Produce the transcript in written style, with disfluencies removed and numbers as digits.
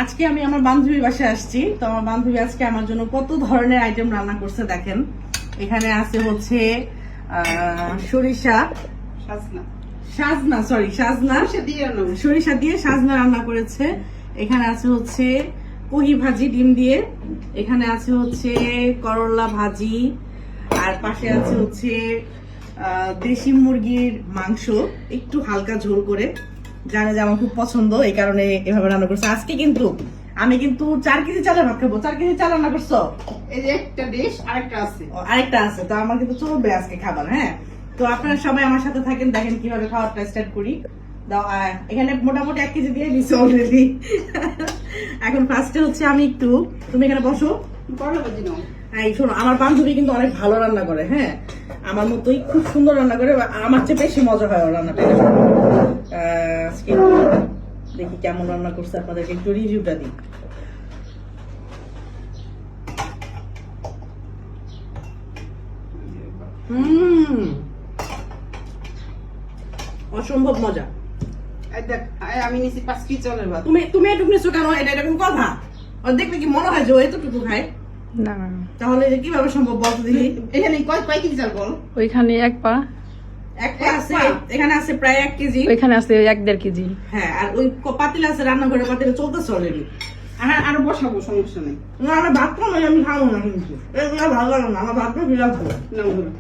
আজকে আমি আমার বান্ধবীর বাসায় আসছি। তো আমার বান্ধবী আজকে আমার জন্য কত ধরনের আইটেম রান্না করছে দেখেন। এখানে আছে হচ্ছে সরিষা দিয়ে সাজনা রান্না করেছে। এখানে আছে হচ্ছে কহি ভাজি ডিম দিয়ে, এখানে আছে হচ্ছে করলা ভাজি, আর পাশে আছে হচ্ছে দেশি মুরগির মাংস একটু হালকা ঝোল করে, জানে যে আমার খুব পছন্দ, এই কারণে এভাবে রান্না করছে। আজকে কিন্তু আমি 4 কেজি চালের ভাত খাবো। 4 কেজি চাল রান্না করছো? এই যে একটা ডিশ, আরেকটা আছে। তো আমার কিন্তু চলবে আজকে খাবার। হ্যাঁ, তো আপনারা সবাই আমার সাথে থাকেন, দেখেন কিভাবে খাওয়াটা স্টার্ট করি। দাও, এখানে মোটামুটি 1 কেজি দিয়ে দিচ্ছি অলরেডি। এখন ফার্স্টে হচ্ছে আমি একটু, তুমি এখানে বসো। করলা ভাজি নাও। হ্যাঁ, শোনো, আমার বান্ধবী কিন্তু অনেক ভালো রান্না করে। হ্যাঁ, আমার মতোই খুব সুন্দর রান্না করে, আমার চেয়ে বেশি মজা হয় ওর রান্নাটা। আজকে দেখি কেমন রান্না করছে, আপনাদেরকে একটু রিভিউটা দিই। অসম্ভব মজা। আমি নিছি 5 কেজি চালের ভাত। তুমি এটুকু নিচ্ছ কেন? এটা এরকম কথা? আর দেখলে কি মনে হয় যে ও এতটুকু খায়? না, তাহলে এটা কিভাবে সম্ভব বলতে দিলি? এখানে কয় কেজি চাল বল? ওইখানে এক পা, একটা আছে, এখানে আছে প্রায় 1 কেজি, ওইখানে আছে 1-1.5 কেজি। হ্যাঁ, আর ওই পাতিল আছে, রান্নাঘরে পাতিলে চলতেছে অলরেডি। আরো বসাবো, সমস্যা নেই। না, আমার ভাত কম, আমি খাবো না, কিন্তু এগুলো ভালো লাগে না, আমার ভাতটা বিরাট ভালো। নাও ধরো।